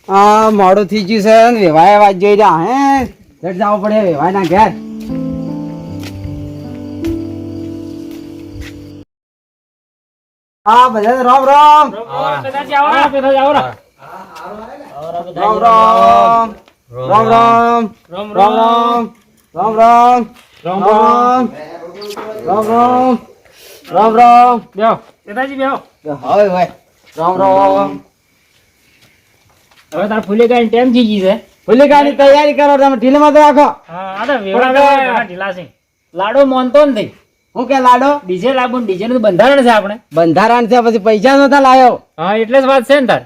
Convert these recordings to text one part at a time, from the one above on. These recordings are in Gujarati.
મોડું થઈ ગયું છે ને વેવાય વાત જોઈ રહ્યા હે જટ જવું પડે વેવાય ના ઘેર. હા બધા રામ રામ રામ રામ રામ રામ રામ રામ રામ રામ રામ રામ રામ રામ રામ બેહો પિતાજી બેહો. હવે ભાઈ રામ રામ. હવે તાર ફૂલેકાની ટાઈમ થઈ ગઈ છે. ફૂલેકાની તૈયારી કરો તમે ઢીલમાં તો રાખો. હા આ તો વેવડા ઢીલા છે. લાડો મોનતો નથી. હું કે લાડો ડીજે લાગુ ડીજે નું બંધારણ છે આપણે. બંધારણ છે પછી પૈસા નતા લાયો. હા એટલે જ વાત છે ને તાર.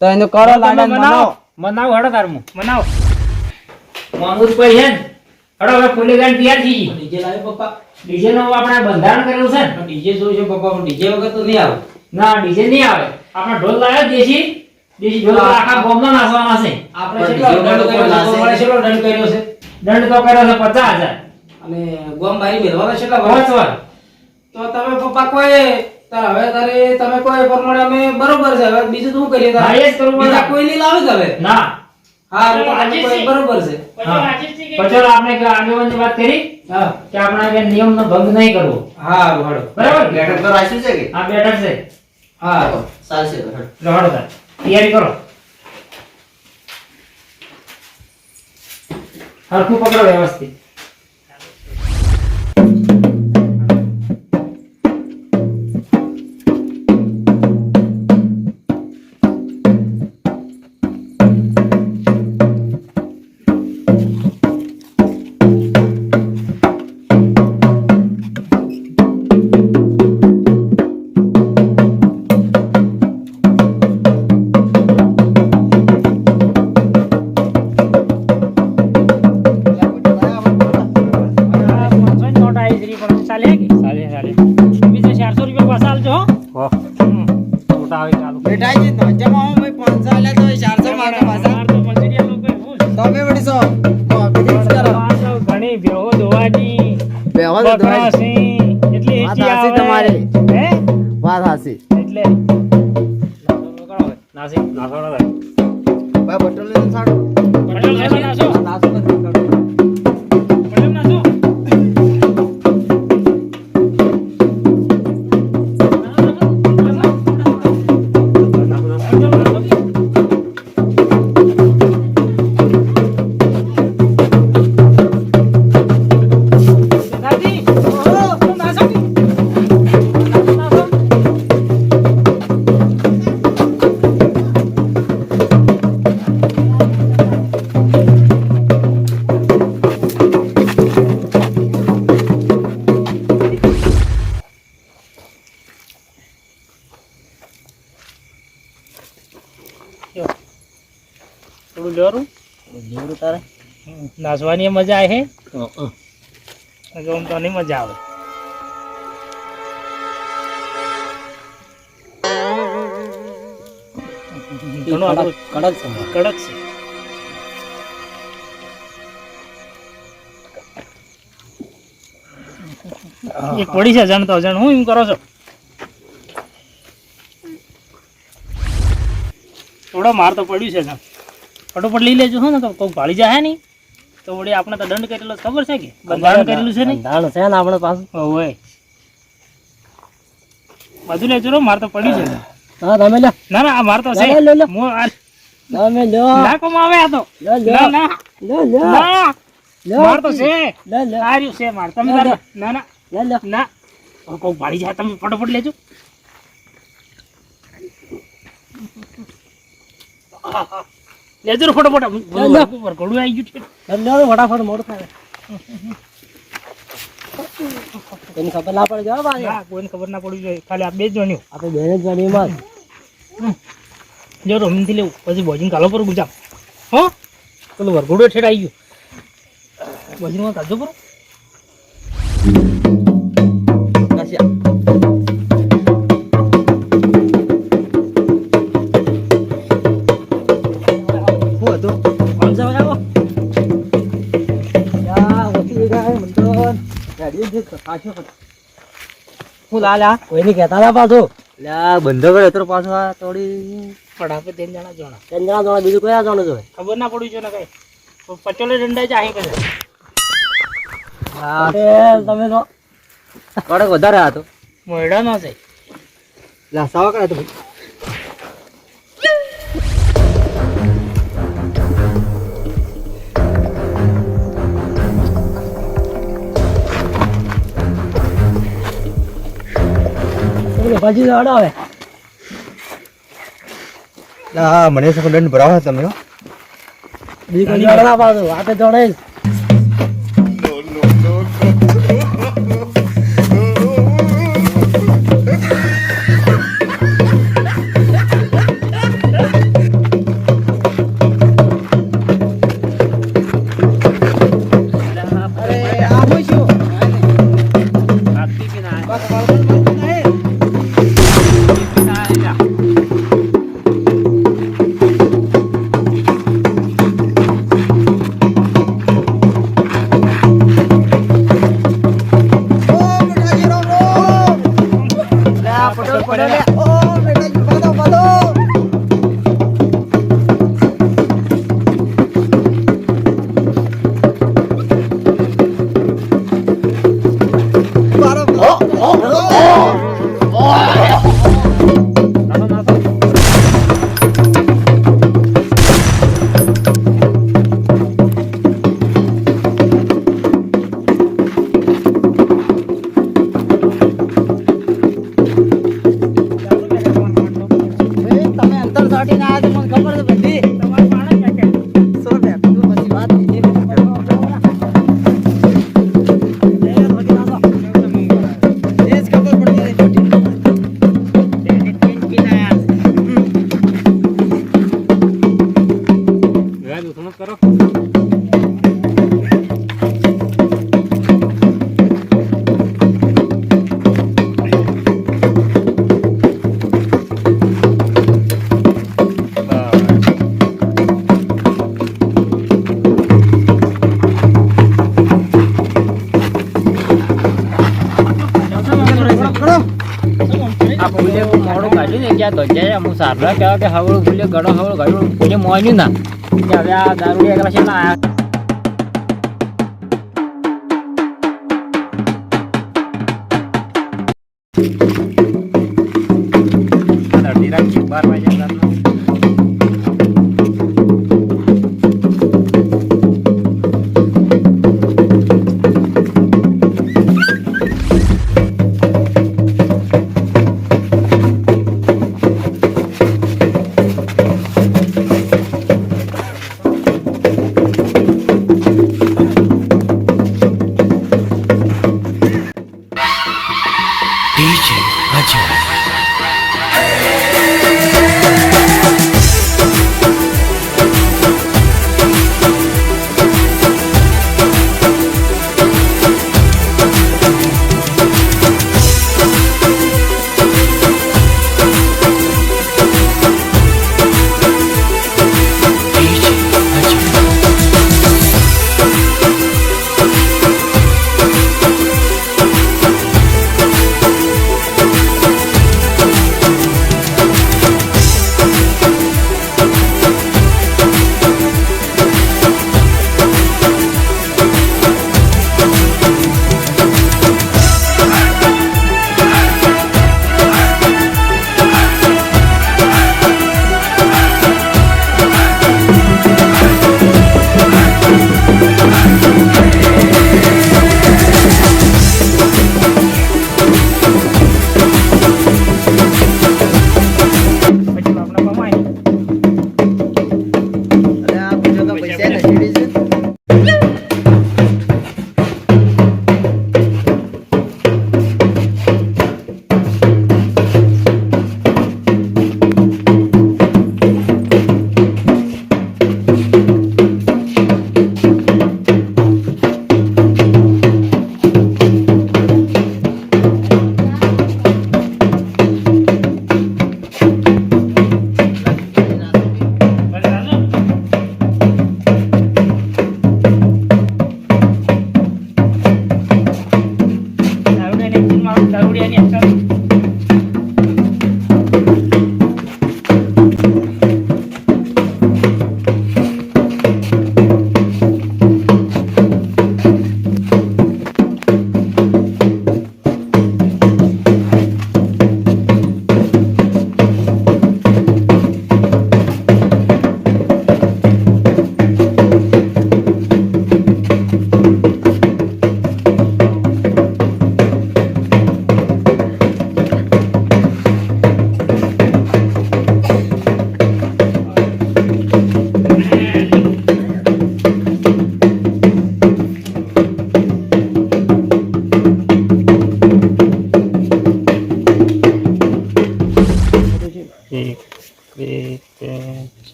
તો એનું કરો લાડો બનાવો. મનાવો હડો તાર હું મનાવો. માંગુ પૈ હે હડો હવે ફૂલેકાની તૈયાર થઈ ગઈ. ડીજે લાવ્યો પપ્પા. ડીજે નું આપણે બંધારણ કરેલું છે ને. ડીજે જોઈ છે પપ્પા પણ ડીજે વગર તો નહીં આવે. ના ડીજે નહીં આવે. આપણે ઢોલ લાવ્યો દેશી ઢોલ આખા ગામમાં નાચવાના છે. આપણે કેટલો દંડ કર્યો છે? દંડ તો કર્યો છે 50,000 અને ગોમ બારી મેળવાના કેટલા 5 વાર. તો તમે પપ્પા કોઈ હવે તમે કોઈ પ્રમાણે અમે બરોબર છે. હવે બીજું શું કરીએ હા, એ જ કરવું પડે. બીજા કોઈ નહીં લાવે કે હવે ના હા તો તમે કોઈ બરોબર છે. પછી આપણે આગેવાનની વાત કરી કે આપણે નિયમનો ભંગ નહીં કરવો. હા હાડો બરાબર બેઠક તો રાખ્યું છે કે આ બેઠક છે. હા ચાલશે હાડો તાર તૈયારી કરો. હરખું પકડો વ્યવસ્થિત. નાચવાની મજા આવે છે તો નહીં મજા આવે. કડક છે. એક પડી છે જાણતો જાણ હું એમ કરો છો. થોડો માર તો પડ્યું છે જાણ ફટોફટ લઈ લેજો. ને તો કોઈ ભાળી જાય નહીં તો વળી આપણે તો દંડ કરેલો ખબર છે કે બંધારણ કરેલું છે ને બંધારણ છે ને આપણે પાછું હોય બધું લેજો રો. માર તો પડ્યું છે. હા તમે લે. ના ના માર તો છે તમે લો નાકો આવે આ તો ના ના ના માર તો છે આર્યું છે માર તમે ના ના ના કોઈ ભાળી જાય તમે ફટોફટ લેજો. લેજો ફટોફટ ઘોડું આવી ગયું છે. ફટાફટ મોડું થાય કોઈને ખબર ના પડે. કોઈને ખબર ના પડવી જોઈએ. ખાલી આ બે જ જાણ્યું આપણે બે જ જાણીએ. જો રમીનથી લેવું પછી ભોજન કાલો પર ગુજામ. હા પેલું વરઘોડું ઠેઠ આવી ગયું. ભોજનમાં કાઢજો પર કોઈને કહેતા હતા પાછો બંધો કર્યો પાછો થોડી પણ આપણે 3 જણા જોણા. 3 જણા જોણા બીજું કોઈ જવાનું જોઈએ. ખબર ના પડી છે ને કઈ. તો પચોલે દંડા જ આહી કરે. હા તમે તો કડક વધારે આ તો. મોયડા નો છે. લા સાવા કરે તો ભાજી આડો આવે. હા મને સકો દંડ ભરાવો તમે હો. બીજો જોડે ના પાડો આપે જોડે. હું સારલા કહેવા કે હવળું ભૂલે ઘણો હવળું ઘણું ભૂલે મોન્યું ના કે હવે આ દારૂ એકલા છે ના અડધી રાત 12 વાગ્યા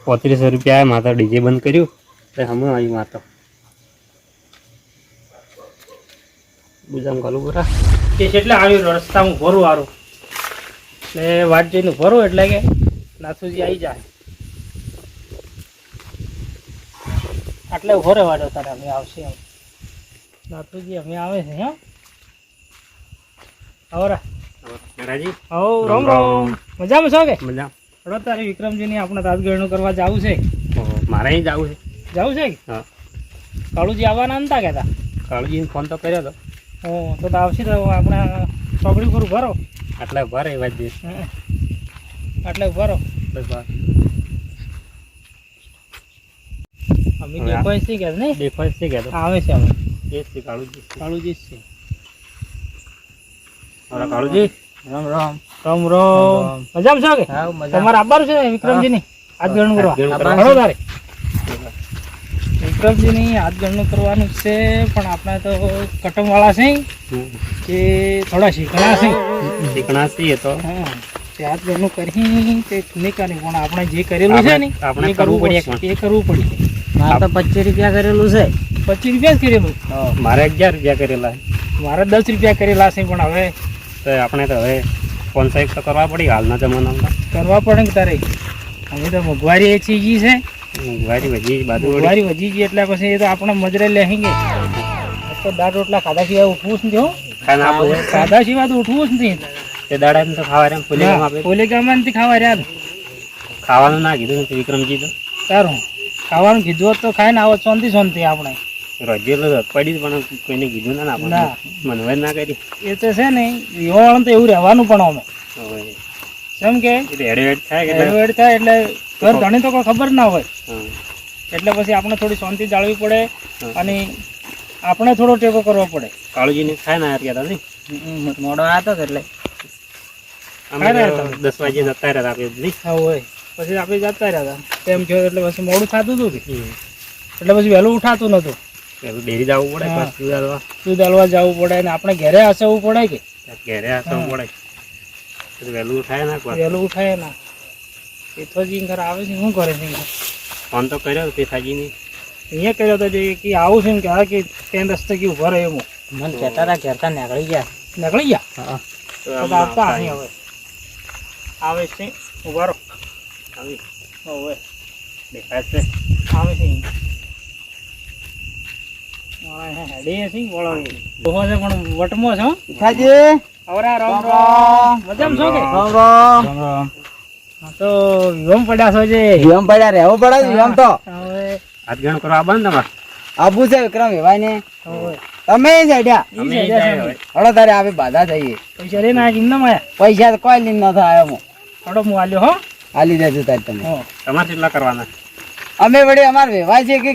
₹35 રૂપિયા માતા ડીજે બંધ કર્યું તો હમણાં આવી માતા બુજામ ગાલું બરા કે એટલે આવ્યું રસ્તામાં ભરું આરું એટલે વાટ જોઈને ભરું એટલે કે નાથુજી આવી જાય આટલે ઉભો રે વાડો તારે અમે આવશે એમ નાથુજી અમે આવે છે હા આવરા રાજી હો રામ રામ મજામાં છો કે મજા હડો તારે વિક્રમજીની આપણે રાજગરણું કરવા જવું છે મારે અહીં જવું છે જવું છે કે હા કાળુજી આવવાના નતા કહેતા કાળુજીને ફોન તો કર્યો હતો તો આવશે તો આપણે ચોકડી ઉપર ભરો આટલા ભરે વાત દઈશ આટલે ભરો અમે દેખાય છે કે નહીં દેખાય છે કે આવે છે અમે એ છે કાળુજી કાળુજી જ છે કાળુજી રામ રામ રામ રામ મજામાં છો કે તમારે આવવાનું છે વિક્રમજીની હાથ ગણું કરવા હળો તારે વિક્રમજીની હાથ ગણું કરવાનું છે પણ આપણે તો કટમવાળા છે કે થોડા શીખણા છે શીખણા છીએ તો હા તે હાથ ગણું કરી તે નહીં કરી પણ આપણે જે કરેલું છે ને આપણે એ કરવું પડે એ કરવું પડે મારે તો 25 રૂપિયા કરેલું છે 25 રૂપિયા જ કરેલું મારે 11 રૂપિયા કરેલા મારે 10 રૂપિયા કરેલા છે પણ હવે તો આપણે તો હવે કોન્સેપ્ટ તો કરવા પડી હાલના જમાનામાં કરવા પડે કે તારે અમે તો મોંઘવારી એ ચીજી છે વારી વજી બાજુ મોંઘવારી વધી ગઈ એટલે પછી એ તો આપણે મજરે લેહેંગે તો દાળ રોટલા ખાધા સિવાય ઉઠવું જ નથી હો ખાના આપો ખાધા સિવાય તો ઉઠવું જ નથી તે દાડા તો ખાવા રહ્યા ફૂલે આપણે ઓલે ગામમાં નથી ખાવા રહ્યા ખાવાનું ના કીધું નથી વિક્રમજી તો સારું ખાવાનું કીધું હોત તો ખાઈને આવો શાંતિ શાંતિ આપણે રજેલો પડી પણ કોઈને કીધું ના આપણે ના. મનવાજ ના કરી એ તો છે ને યુવાવાળાને તો એવું રહેવાનું પણ અમે કેમ કે એડવેટ થાય કે એડવેટ થાય એટલે ઘર ધણી તો કોઈ ખબર ના હોય હા. એટલે પછી આપણે થોડી શાંતિ જાળવી પડે અને આપણે થોડો ટેકો કરવો પડે કાળુજીને ખાય ના યાર કહેતા નહીં મોડો આવ્યો તો એટલે અમે ખાય ના તો 10 વાગે જતા રહ્યા આપણે નહીં હા હોય પછી આપણે જતા રહ્યા હતા તેમ થયો એટલે પછી મોડું થતું હતું કે એટલે પછી વહેલું ઉઠાતું નતું પેલું ડેરી જવું પડે હા. પાછું ચાલવા દૂધ હાલવા જવું પડે ને આપણે ઘરે હસવું પડે કે ઘેરે આવવું પડે પછી વહેલું ઉઠાય ના કોઈ વહેલું ઉઠાય ના તીર્થોજી ઘર આવે છે શું કરે છે ફોન તો કર્યો પેથાજીને અહીંયા કર્યો હતો જે કે આવું છે ને કે હા કે ત્યાં રસ્તે કે ઉભા રહે એમ મને કહેતા હતા ઘેરતા નીકળી ગયા નીકળી ગયા હા તો આવતા અહીં હવે આવે છે ઉભા રહો આવી હવે દેખાય છે આવે છે હેડી છે વળાવી ઉભો છે પણ વટમો છે હો ખાજી આવરા રામ રામ મજામાં છો કે રામ રામ રામ હા તો વિવમ પડ્યા છો જે વિયમ પડ્યા રહેવું પડે વિયમ તો હવે હાથ ગણ કરવા બંધ તમારે આબુ છે વિક્રમ ભાઈ ને હવે તમે જડ્યા અમે ઈ જાય જાય હવે. હળો તારે આપણે બાધા જઈએ પૈસા રે ના કિંમત માયા પૈસા તો કોઈ લઈને ન થાય હું થોડો હું આલ્યો હો હાલી દેજો તારે તમે હો તમારે કેટલા કરવાના અમે વળી અમાર વેવાય છે કે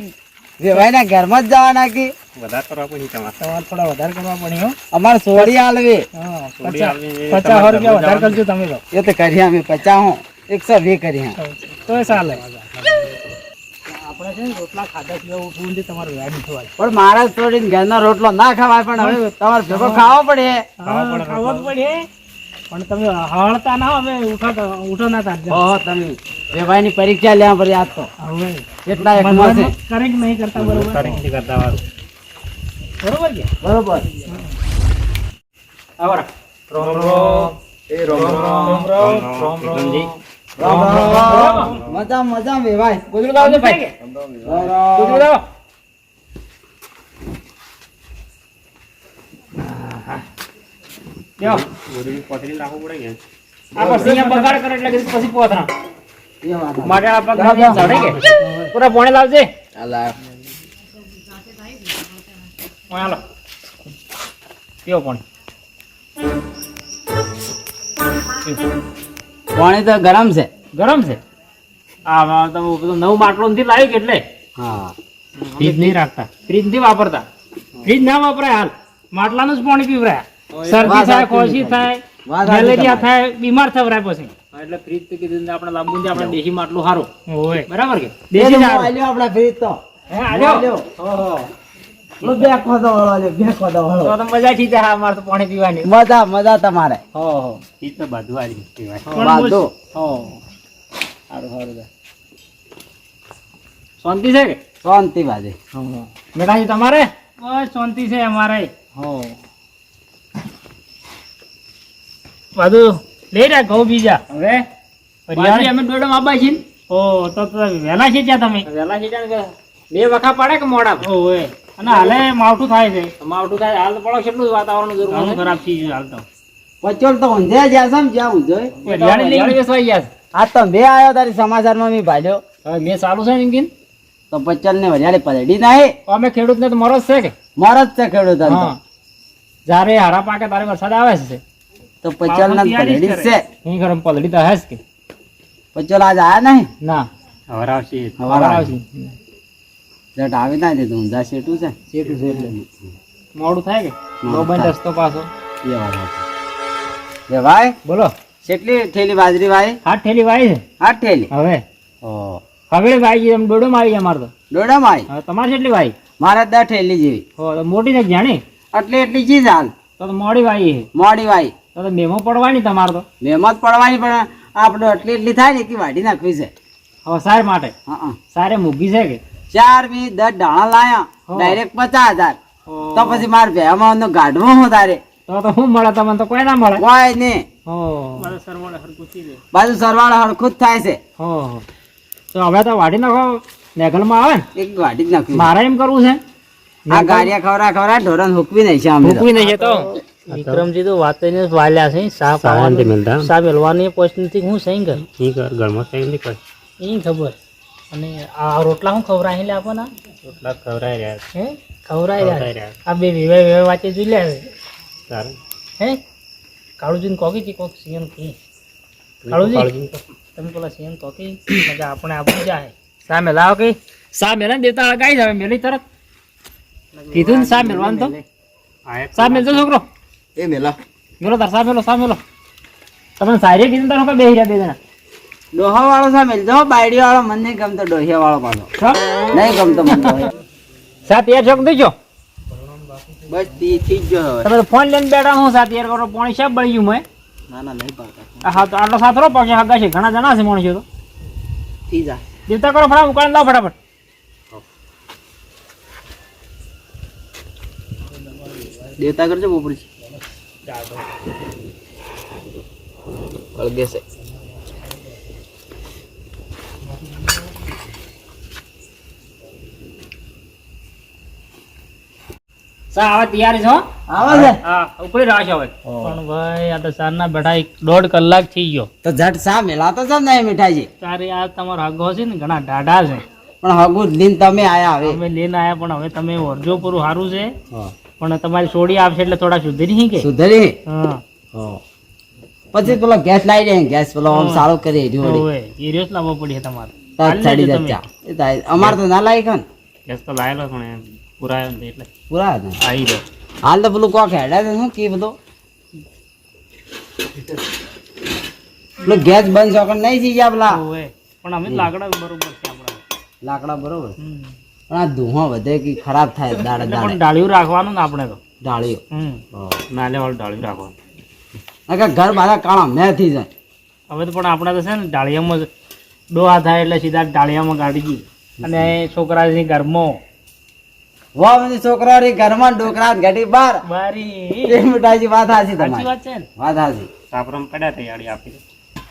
વેવાયના ઘરમાં જ જવાના કે વધારે કરવા પડી તમારે તમારે થોડા વધારે કરવા પડે હો અમાર સોડી હાલવી હા થોડી 50 આવી 50 રૂપિયા વધારે કરજો તમે તો એ તો કરી અમે 50 હું 120 કરી હા તો ચાલે આપણે છે ને રોટલા ખાધા સિવાય ઉઠવું નથી તમારે વ્યાજ થવાય પણ મારા છોડીને ઘરનો રોટલો ના ખવાય પણ હવે તમારે ભેગો ખાવો પડે ખાવા જ પડે પણ તમે હળતા ના હવે ઉઠો ના તાર ઓહો તમે વેવાયની પરીક્ષા લેવા પડે આજ તો હવે કેટલા એકમાં છે કરે કે નહીં કરતા બરોબર તારીખથી કરતા વાળું બરોબર કે બરોબર આવરા રામ રામ એ રામ રામ વિક્રમજી રામ રામ મજા મજા વેવાય ગુજર ગાવજો ભાઈ ગુજર ગાવ યો બધું પથરી રાખવું પડે કે આ પછી અહીંયા બગાડ કરે એટલે પછી પોતરા એ વાત માટે આ પગ ચડે કે પૂરા પોણે લાવજે અલા હાલો પીઓ પણ પાણી તો ગરમ છે ગરમ છે આ તમે બધું નવું માટલું નથી લાવ્યું કે એટલે હા ફ્રીજ નહીં રાખતા ફ્રીજ નથી વાપરતા ફ્રીજ ના વપરાય હાલ માટલાનું જ પાણી પીવરાય શરદી થાય ખોસી થાય મેલેરિયા થાય બીમાર થવરાય પછી એટલે ફ્રીજ તો કીધું આપણે લાંબુ આપણે દેશી માટલું સારું હોય બરાબર કે દેશી જ સારું આલ્યો આપડા ફ્રીજ તો હે આલ્યો ઓહો બે ખોદો વાળો લે, બે ખોદો વાળો. તો મજા થી જાય અમારે તો પાણી પીવાની. મજા મજા તમારે. હો ઈ તો બધું આવી કહેવાય. બાંધો. હો સારું સારું શાંતિ છે કે શાંતિ બાજે. મેઠાજી તમારે બસ શાંતિ છે અમારે. હો બધું લઈ રહ્યા ઘઉં બીજા હવે અમે દોડમ આબા છીએ. ઓ તો વહેલા છે ત્યાં તમે વહેલા છે ત્યાં બે વખા પડે કે મોડા. ઓય અને હાલે માવઠું થાય છે. માવઠું થાય હાલ તો પડો કેટલું વાતાવરણ જરૂર ખરાબ થઈ ગયું હાલ તો. પચોલ તો ઊંઝે જ્યાં છે ને જ્યાં ઊંઝો હરિયાળી વેસવાઈ ગયા છે. આ તો બે આવ્યો તારી સમાચારમાં મેં ભાલ્યો હવે મેં સારું છે ને એમ તો પચલ ને હરિયાળી પલડી નહીં. અમે ખેડૂત ને તો મરજ છે કે મરદ છે ખેડૂત ને તો. જયારે હારા પાકે તારે વરસાદ આવે છે તો પચલ ને પલડી છે. અહીં ગરમ પલડી તો હે કે પચલ આજ આયા નહીં. ના હવાર આવશે. હવાર આવશે. જટ આવી ના દે ઊંઝા શેઠું છે. શેઠું છે એટલે મોડું થાય કે લોબન રસ્તો પાછો એ વાત સાચી. એ ભાઈ બોલો કેટલી થેલી બાજરી ભાઈ? 8 થેલી વાય છે. 8 થેલી. હવે ઓ હવે ભાઈ તમે દોડો માં આવી ગયા મારે તો દોડા માં હવે તમારે કેટલી વાય? મારે 10 થેલી જેવી. હો તો મોટી ને જાણી એટલી ચીજ હાલ તો મોડી વાય છે. મોડી વાઈ તો મેમો પડવાની તમારે તો મહેમત પડવાની પણ આપણે એટલી થાય ને કે વાઢી નાખવી છે. હવે સાર માટે હા સારે મૂકી છે કે 4 મી 10 ડાણા લાયા ડાયરેક્ટ 50,000. તો પછી મારે ભેમાં ગાઢવું હું તારે તો શું મળે તમને તો કોઈ ના મળે. કોઈ ને હો સરવાળે હરકું થઈ જાય. બાજુ સરવાળા હરખું જ થાય છે. હો તો હવે તો વાઢી નાખો નેગલમાં આવે ને એક વાઢી જ નાખવી. મારે એમ કરવું છે આ ગાડિયા ખવરા ઢોરણ હુકવી નહીં છે અમે તો. મૂકવી નહીં તો વિક્રમજી તો વાત ને વાલ્યા છે સાપ શાંતિ મિલતા સાપ મેલવાની પોસ્ટથી હું સહી કર ઈ ઘરમાં સહી નહીં કરે. એ ખબર અને આ રોટલા હું ખવરાય લે આપણા રોટલા ખવરાઈ રહ્યા છે. હે ખવરાય ખવરાઈ રહ્યા છે. આ બે વિવાહ વાંચે જોઈ લે સારું. હે કાળુજીને કોકી તી કોક સીએમ કી કાળુજી કાળજી તો તમે પેલા સીએમ કોકી મજા આપણે આપણી જાય સા મેલાવ કે સા મેલા દેતા હળગાઈ જાવે મેલી તરત કીધું ને સા મેલવાનું તો સા મેલજો છોકરો એ મેલા મેલો તાર સા મેલો તમને સારી કીધું તાર બેહી રહ્યા બે જણા ડોહા વાળો સામે જો બાયડી વાળો મને નહીં ગમતો ડોહિયા વાળો પાછો નહીં ગમતો મને ડોહિયા. સા તૈયાર છોક દેજો બસ થી જ જો હવે. તમે તો ફોન લઈને બેઠા હું સા તૈયાર કરો પાણી શાક બળી ગયું મેં ના ના નહીં પાડતા હા તો આટલો સાથરો પાકે હગા છે ઘણા જણા છે માણસો તો થી જા દેવતા કરો ફટાફટ ઉકાળીને લાવો ફટાફટ દેવતા કરજો બોપડી અળગે છે. સા હવે તૈયારી છો આવે છે હા ઉકળી રહ્યા છો હવે પણ ભાઈ આ તો સારના બેઠા 1.5 કલાક થઈ ગયો તો ઝટ સા મેલાતો છે ને મીઠાજી. તારે આ તમારો હગો છે ને ઘણા ડાઢા છે પણ હગું લીન તમે આયા હવે. અમે લઈને આયા પણ હવે તમે વર્જો પૂરું સારું છે પણ તમારી સોડી આવશે એટલે થોડા સુધરી કે સુધરી હા પછી પેલો ગેસ લાવી દે ગેસ પેલો આમ સારું કરી જોડી ઓય એ રેસ લાવવો પડી તમારે તાર ચડી જાય ચા. એ થાય અમાર તો ના લાવી ખાન ગેસ તો લાયેલો પણ પુરાયો ને એટલે પૂરા ને આવી ગયો હાલ તો પેલું કોક હેડા છે શું કી બધું પેલું ગેસ બંધ ચોકડ નહીં થઈ ગયા પેલા ઓય પણ અમે લાકડા બરોબર છે આપણા લાકડા બરોબર પણ આ ધુઓ વધે કે ખરાબ થાય દાડે પણ દાડે ડાળિયું રાખવાનું ને આપણે તો ડાળીઓ નાલે વાળું ડાળિયું રાખવાનું નકર ઘર બાધા કાળા મેં થઈ જાય. હવે તો પણ આપણે તો છે ને ડાળિયામાં ડોહા થાય એટલે સીધા ડાળિયામાં કાઢી દઈએ અને છોકરાની ઘરમાં વાહ મને છોકરા રી ઘરમાં ડોકરા ઘટી બાર બારી એ મીઠાજી વાત હાચી સાચી તમારી વાત છે ને વાત હાચી. સાપરમ પડ્યા તૈયારી આપી દે.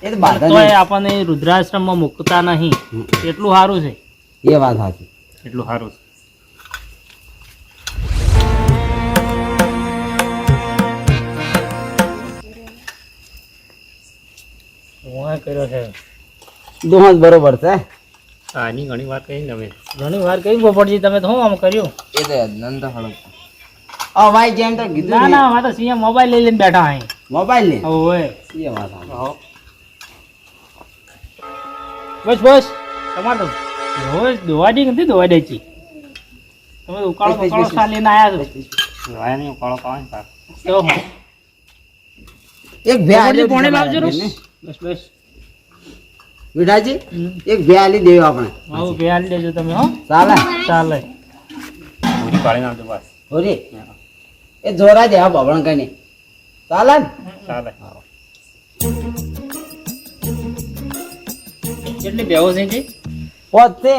એ તો બાધા તોય નહીં. આપણને રુદ્રાશ્રમમાં મૂકતા નહીં એટલું સારું છે એ વાત હાચી. એટલું સારું છે. હું કર્યો છે દુહો જ બરોબર છે. આની ઘણી વાત કહી ને તમે. ઘણી વાર કઈ પોપટજી તમે તો શું આમ કર્યું એ તો નંદ હળો ઓ ભાઈ જેમ તો કીધું ના ને, ના મારે તો સીએમ મોબાઈલ લઈ લઈને બેઠા અહીં મોબાઈલ ને ઓય એ વાત હાચી. બસ બસ તમારે તો રોજ દોવાડી નથી દોવાડી છે તમે તો ઉકાળો ઉકાળો સા લઈને આવ્યા છો વાય નહીં કોળો પાવે ને પાક. તો હું એક ભે આલી પોણી દીધા લાવજો ને. ને. બસ બસ મીઠાજી એક ભે આલી દેવો આપણે આવું બે હાલી દેજો તમે હો ચાલે ચાલે પાડીને આવજો બસ ઓરી એ જોરા દે હા બબણ કઈ ચાલે ને ચાલે કેટલી બેહો છે જી? પોતે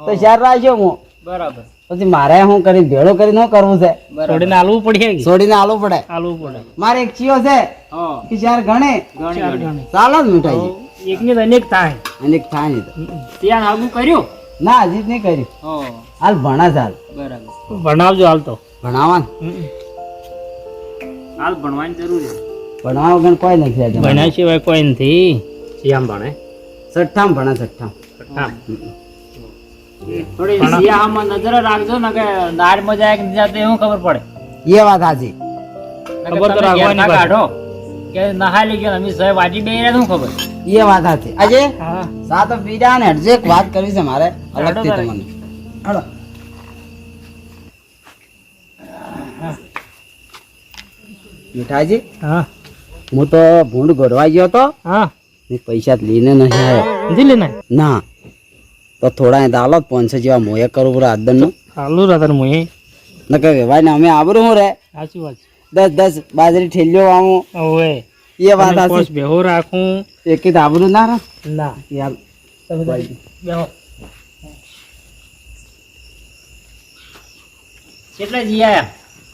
તો ચાર રાખ્યો હું બરાબર. પછી મારે શું કરી ભેળો કરીને શું કરવું છે છોડીને આલવું પડે કે? છોડીને આલવું પડે આલવું પડે. મારે એક ચિયો છે હા. કે ચાર ગણે ચાર ગણે. ચાલે જ મીઠાઈ એકની તો અનેક થાય. અને એક થાય નહીં તો. ત્યાં આગું કર્યું? ના હજી જ નહીં કર્યું હા. હાલ ભણા ચાલ બરાબર. ભણાવજો હાલ તો. ભણાવવાનું હાલ ભણવાની જરૂર છે. ભણવા વગર કોઈ નથી આજે ભણ્યા સિવાય કોઈ નથી. શિયામ ભણે છઠ્ઠામ ભણા છઠ્ઠામ થોડી સિયાહામાં નજર રાખજો ને કે નારમાં જાય કે જાય તો એવું ખબર પડે. એ વાત સાચી ખબર તો રાખવાની કાઢો કે નહાલી ગયો અમે સહી વાજી બે શું ખબર. એ વાત સાચી આજે હા. સાતો પીડા ને હટજે એક વાત કરવી છે મારે અલગથી તમને હાલો મીઠાજી હા. હું તો ભૂંડ ગોરવા ગયો તો હા. ને પૈસા લઈને નહીં આવ્યો જી લેને. ના તો થોડા દાલો 500 જેવા મોએ કરું પૂરા આદન નું હાલું રાતર મુએ. ન કે વેવાય ને અમે આબરું હું રે સાચી વાત. 10 બાજરી ઠેલ્યો આવું ઓવે. એ વાત પોસ સાચી બેહો રાખું. એક જ આબરું ના રે ના. યાર તમે બેહો. કેટલા જી આયા?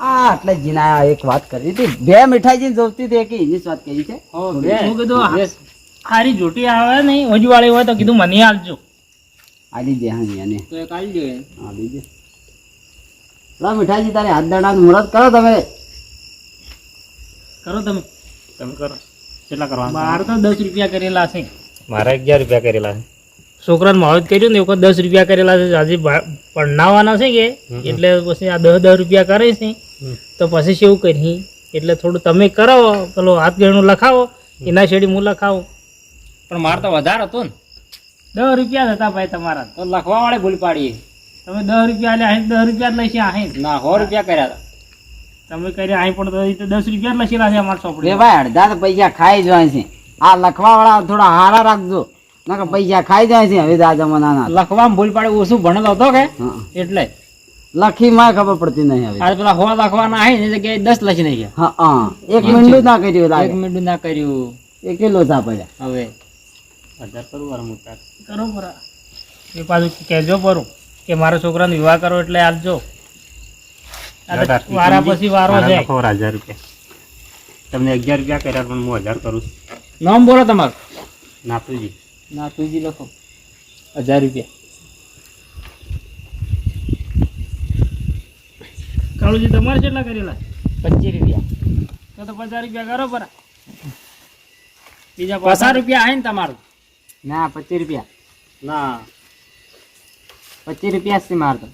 આ એટલે જીના એક વાત કરી હતી બે મીઠાઈ જોતી હતી એક એની જ વાત કરી છે હું કીધું હારી જોટી આવે નહીં વજવાળી હોય તો કીધું મને આલજો. આલી દે હા એને તો એક આલજો એ. હા બીજે લા મીઠાઈજી તારે હાથ દાડાનું મુહૂર્ત કરો તમે કરો તમે. તમે કરો કેટલા કરવાના બાર તો 10 રૂપિયા કરેલા છે. મારે 11 રૂપિયા કરેલા છે છોકરાને માવત કર્યું ને એ વખત 10 રૂપિયા કરેલા છે. આજે ભણાવવાના છે કે એટલે પછી આ 10 રૂપિયા કરે છે તો પછી શું કરી એટલે થોડું તમે કરાવો પેલો હાથ ગણું લખાવો એના શેડી હું લખાવું. પણ મારે તો વધારે હતો ને 10 રૂપિયા જ હતા ભાઈ તમારા તો લખવા વાળે ભૂલ પાડીએ. તમે 10 રૂપિયા લે અહીં 10 રૂપિયા જ લઈશે અહીં ના 100 રૂપિયા કર્યા હતા તમે કર્યા અહીં પણ તો 10 રૂપિયા જ લખેલા છે અમારા ચોપડી. રે ભાઈ અડધા તો પૈસા ખાઈ જાય છે આ લખવા વાળા થોડા હારા રાખજો ના કે પૈસા ખાઈ જાય છે હવે દાદા મનાના લખવામાં ભૂલ પાડે ઓછું ભણેલો હતો કે એટલે લખી માં ખબર પડતી નહીં હવે આ પેલા 100 લખવાના અહીં એ જગ્યાએ 10 લખી નાખ્યા. હા એક મિનિટ ના કર્યું 1 લાગે મિનિટ ના કર્યું. એક કિલો ચા પડ્યા હવે 1000 કરું વાર મોટા કરો પરા એ પાછું કહેજો પરું કે મારા છોકરાનો વિવાહ કરો એટલે આલજો. વારા પછી વારો છે. 1000 રૂપિયા તમને 11 રૂપિયા કર્યા પણ હું 1000 કરું છું. નામ બોલો તમારું. નાથુજી. નાથુજી લખો 1000 રૂપિયા. કાળુજી તમારે કેટલા કરેલા? 25 રૂપિયા. તો 50 રૂપિયા કરો પરા. બીજા 50 રૂપિયા આવે ને તમારું? ના 25 રૂપિયા ના 25 રૂપિયા છે માર તો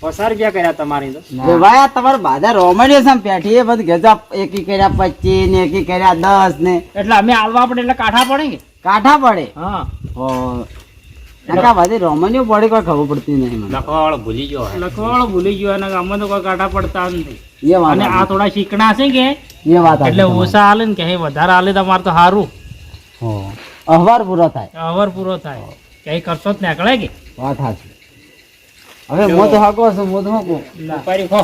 50 રૂપિયા કર્યા તમારી તો. ભાઈ આ તમારે બાધા રોમણીઓ છે પેઠી એ બધું ગજા એકી કર્યા 25 ને એકી કર્યા 10 ને એટલે અમે આલવા પડે એટલે કાઠા પડે કે કાઠા પડે હા નકા બધી રોમણીઓ પડે કોઈ ખબર પડતી નહીં મને લખવા વાળો ભૂલી ગયો હે. લખવા વાળો ભૂલી ગયો અને અમે તો કોઈ કાઠા પડતા નથી. એ વાત અને આ થોડા શીકણા છે કે એ વાત એટલે ઓછા હાલે ને કે હે વધારે હાલે તમારે તો સારું અહવાર પૂરો થાય અવર પૂરો થાય કઈ કરશો જ નીકળે કે વાત સાચી હવે મોત હાકો છે મોત હાકો ઉપાડી ખો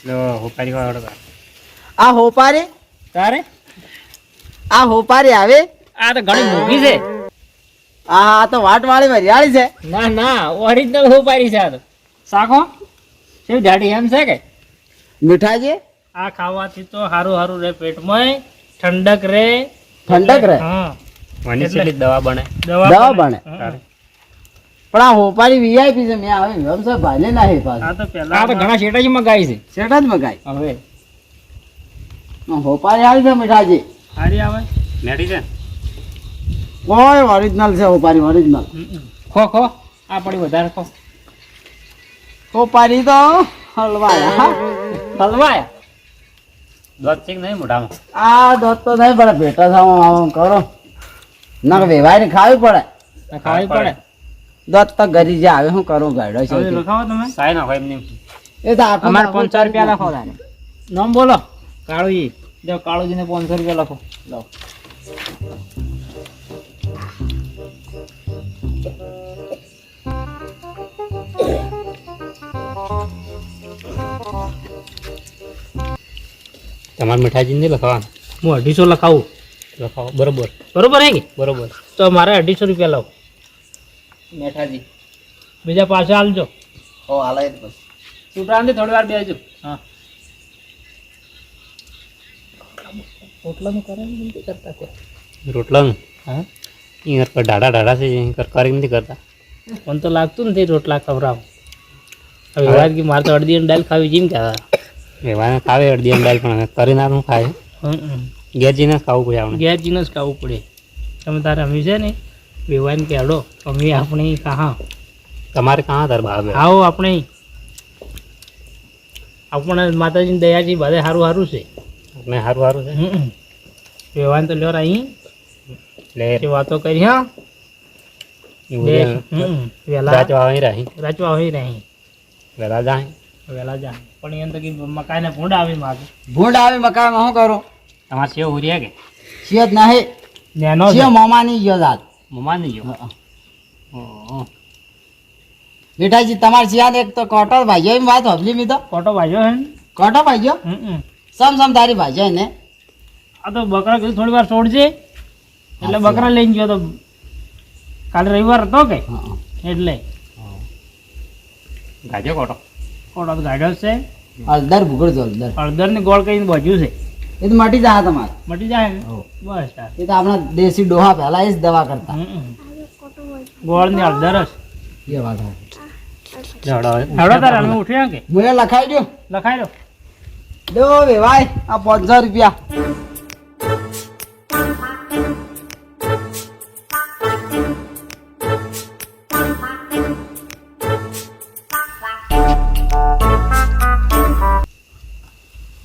લો હોપારી વાળો આ હોપારી તારે આ હોપારી આવે આ તો ઘણી મોંઘી છે. આ તો વાટ વાળી વરિયાળી છે ના ના ઓરિજિનલ ઉપાડી છે આ તો. શાકો શું જાડી એમ છે કે મીઠાજી આ ખાવાથી તો સારું સારું રહે પેટમાં ઠંડક રહે ઠંડક રહે હા મને કેટલી દવા બને દવા બને હા. પણ આ હોપારી વીઆઈપી છે મેં આવે વ્યવસાય ભાલે ના હે પાછું આ તો પેલા આ તો ઘણા શેઠાજી મગાઈ છે સેટા જ મગાઈ હવે હોપારી આવી છે મીઠાજી સારી આવે મેડી છે કોઈ ઓરિજિનલ છે હોપારી ઓરિજિનલ ખો ખો આ પડી વધારે ખો હોપારી તો હલવાયા હલવાયા દોત છે કે નહીં મોઢામાં આ દોત તો નહીં પડે ભેટા થાવ આમ કરો ના વેવાય ને ખાવી પડે ખાવી પડે દોત તો ગરી જે આવે શું કરું ગાડો છે હવે લખાવો તમે સાય ના હોય એમની એ તો આખું અમારે આખું 500 રૂપિયા લખો તારે નામ બોલો કાળુજી જો કાળુજી ને 500 રૂપિયા લખો લો તમારે મીઠાઈ નહીં લખાવાનું. હું 250 લખાવું. લખાવો બરોબર. બરોબર હે કે? બરોબર. તો મારે 250 રૂપિયા લાવો. મેઠાજી બીજા પાછા હાલજો. ઓ હાલાય તો બસ છૂટાને થોડી વાર બેસજો. હા. રોટલાનું કરે ને કરતા કોઈ. રોટલાનું હા. એ પર ડાડા છે કરી નથી કરતા. મને તો લાગતું નથી રોટલા ખવડાવ. હવે વાદગી મારે તો અડધી દાળ ખાવી જેમ કહેતા. વ્યવહાર ખાવે અડધી દાળ પણ કરી નાખું ખાય. ઘેર જઈને ખાવું પડે આપણે. ઘેર જઈને જ ખાવું પડે. તમે તારે અમે છે ને બેવાઈને કે હડો અમે આપણે કહા તમારે કાં તાર ભાવે આવો આપણે આપણે માતાજીની દયાથી બધે સારું સારું છે. આપણે સારું છે. બેવાઈને તો લ્યો અહીં એટલે વાતો કરી. હા વેલા રાચવા રહી રાચવા હોય નહીં વેલા જાય વેલા જાય પણ એમ તો કે મકાઈને ભૂંડ આવી માગે. ભૂંડ આવે મકાનમાં શું કરો? તમારે સેવ ઉર્યા કે શિયત નહીં નેનો શિય મોમાની ગયો જાત. મમ્મા નહીં ગયો. મીઠાજી તમારે શિયાને એક તો કોટો ભાઈઓ એમ વાત હબલી મી તો ફોટો ભાજ્યો હે ને? કોટો ભાઈઓ સમ તારી ભાઈઓ ને આ તો બકરા કીધું થોડી વાર છોડજે એટલે બકરા લઈને ગયો તો કાલે રવિવાર હતો કે એટલે ગાજો કોટો કોટો તો ગાડ્યો છે. હળદર ભૂગળ હળદર હળદર ની ગોળ કઈ બાજુ છે એ તો મટી જાય તમારે. મટી જાય ને? બસ તાર. એ તો આપણા દેશી ડોહા પહેલા એ જ દવા કરતા. ગોળ ની હળદર જ એ વાત હેડો તારે અમે ઉઠ્યા કે મુએ લખાઈ દો લખાઈ દો. દો બે ભાઈ આ 500 રૂપિયા.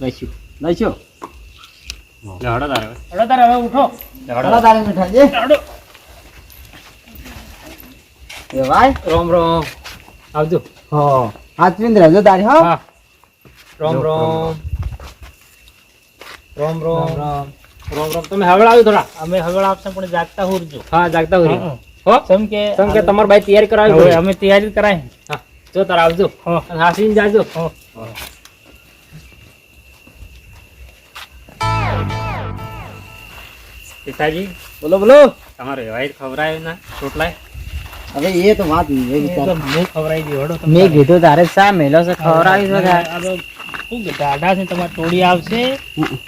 લઈશું લઈશું હડો તારે હેડો તારે હવે ઉઠો. હળો તારી મીઠાજી હેડો. એ ભાઈ રોમ રોમ આવજો. હો હાથવીન રહેજો તારી હો. હા રોમ રોમ રોમ રોમ રોમ રોમ. તમે હવળ આવ્યો થોડા અમે હવળ આપશે પણ જાગતા હોરજો. હા જાગતા હોરજો હો. કેમ કે તમાર ભાઈ તૈયારી કરાવી હોય અમે તૈયારી કરાવી. હા જો તાર આવજો. અને હાસીને જાજો. પિતાજી બોલો બોલો. તમારે વ્યવહાર ખવડાય ના રોટલાય હવે એ તો વાત નહીં એ વિચાર મેં ખવડાવી દી હડો. મેં કીધું તારે શા મેલો છે ખવડાવી છે શું કે દાડા છે તમારે તોડી આવશે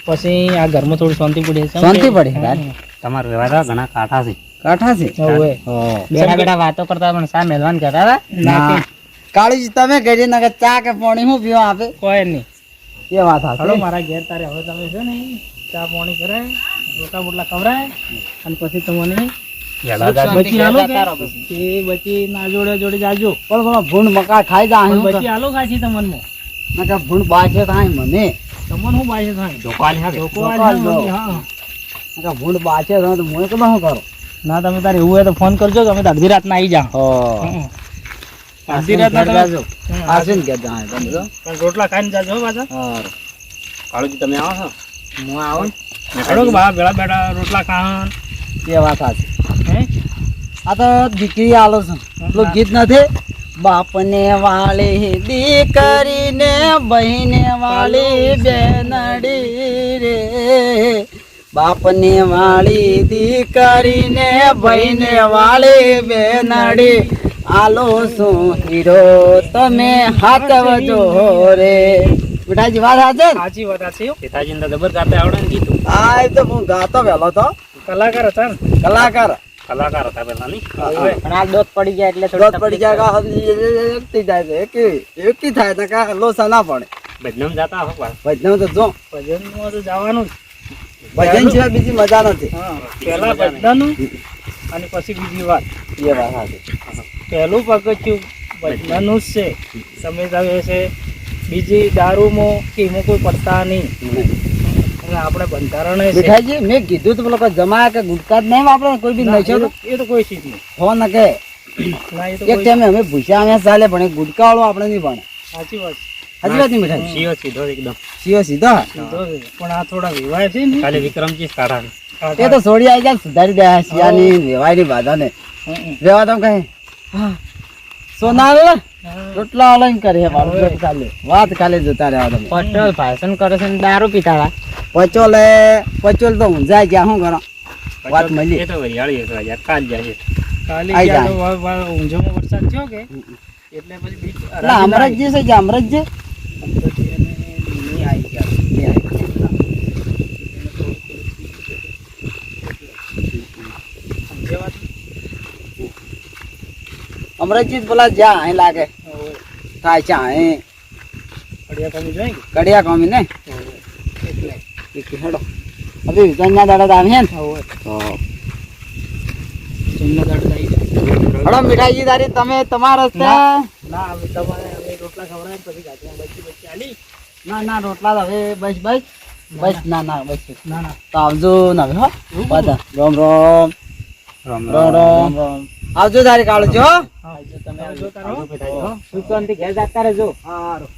પછી આ ઘરમાં થોડી શાંતિ પડી છે. શાંતિ પડી. તમારે વ્યવહાર ઘણા કાંઠા છે. કાઠા છે બેઠા બેઠા વાતો કરતા પણ શા મેલવાન કહેતા હતા. ના કાળીજી તમે કરી ના ચા કે પાણી હું પીવા આપે કોઈ નહીં. એ વાત હડો હાચી. મારા ઘેર તારે હવે તમે છે ને ચા પાણી કરાય રોટલા બોટલા ખવડાય અને પછી તમને બચી હાલો કે એ બચી ના જોડે જોડે જાજો. પણ પેલો ભૂંડ મકા ખાઈ જા અહીં બચી હાલો ખાશી તમને. નકર ભૂંડ બાજે થાય મને તમને શું બાજે થાય જોકાલ હા લોકો આ મને, હા. નકર ભૂંડ બાજે થાય તો મને કદા શું કરો. ના તમે તારે એવું હોય તો ફોન કરજો કે અમે તો અડધી રાત ના આવી જાઓ. અડધી રાત ના જાજો તમે આસીન કે જા તમે જો પણ રોટલા ખાઈને જાજો હો પાછા. હા કાળુજી તમે આવો છો હું આવું હડો કે બા બેડા બેડા રોટલા ખાન એ વાત સાચી. હે આ તો દીકરી આલો છે પેલું ગીત નથી બાપને વાળી દીકરીને બહેને વાળી બેનડી રે બાપને વાળી દીકરીને બહેને વાળી બેનડી આલો શું હીરો તમે હાથવજો રે. બેટાજી વાત સાચે ને? સાચી વાત સાચી હો. પિતાજી ને જબર ગાતે આવડે ને ગીતું. આ એ તો હું ગાતો વહેલો તો કલાકાર હતા ને. કલાકાર કલાકાર હતા પેલા નહીં. પણ આ દોત પડી જાય એટલે રોજ પડી જાય કા એકથી જાય છે એકી થાય તો કા લોસા ના પડે. બદનામ જાતા હો પાછા. ભજન તો જો ભજનમાં તો જવાનું જ. ભજન સિવાય બીજી મજા નથી. હા પહેલા ભજનનું અને પછી બીજી વાત. એ વાત સાચી. પહેલું પગથિયું ભજનનું જ છે. તમે જાવે છે બીજી દારૂમાં કે એમાં કોઈ પડતા નહીં. અને આપણે બંધારણ છે મીઠાઈજી મેં કીધું તો પેલો કોઈ જમાયા કે ગુટકા જ નહીં વાપરે કોઈ બી નશો તો એ તો કોઈ ચીજ નહીં. ફોન ન કે ના એ તો એક ટાઈમે અમે ભૂસ્યા અમે ચાલે પણ એ ગુટકા વાળો આપણે નહીં ભણે. સાચી વાત સાચી વાત નહીં મીઠાઈ સીધો સીધો એકદમ. સીધો સીધો સીધો છે. પણ આ થોડા વિવાહ છે ને ખાલી વિક્રમજી જ કાઢા. એ તો છોડી આવી જાય સુધારી દે શિયાની વેવાયની બાધા ને વેવા તો કહે હા સોના આવે રોટલા અલગ કરે મારું ચાલે વાત ખાલી જોતા રહ્યા તમે પટેલ ભાષણ કરે છે દારૂ પીતા હતા પચોલ તો ઊંઝાઈ ગયા શું કરો વાત મળી એ તો વરિયાળી હતો યાર કાલ જાય કાલે આઈ ગયા જાય. તો ઊંઝામાં વરસાદ થયો કે એટલે પછી બીક એટલે અમરતજી છે જે અમરતજી નહીં આવી ગયા સમજ્યા વાત? અમરતજી જ બોલા જ્યાં અહીં લાગે થાય છે અહીં અડિયા કમી જોઈ કે કડિયા કોમી ને એટલે હેડો હવે વિજયના દાડા આવે ને હવે તો જમના દાડો આવી જાય હડો મીઠાઈજી દારી તમે તમારા રસ્તે ના હવે તમારે હવે રોટલા ખવડાવે પછી ગાંઠિયા બચી આલી ના રોટલા તો હવે બસ ના બસ ના ના તો આવજો ને હવે હો બધા રામ રામ આવજો તારી કાળજો હો. હા જો તમે આવજો તારો સુખ શાંતિ ઘેર જતા રહેજો હારું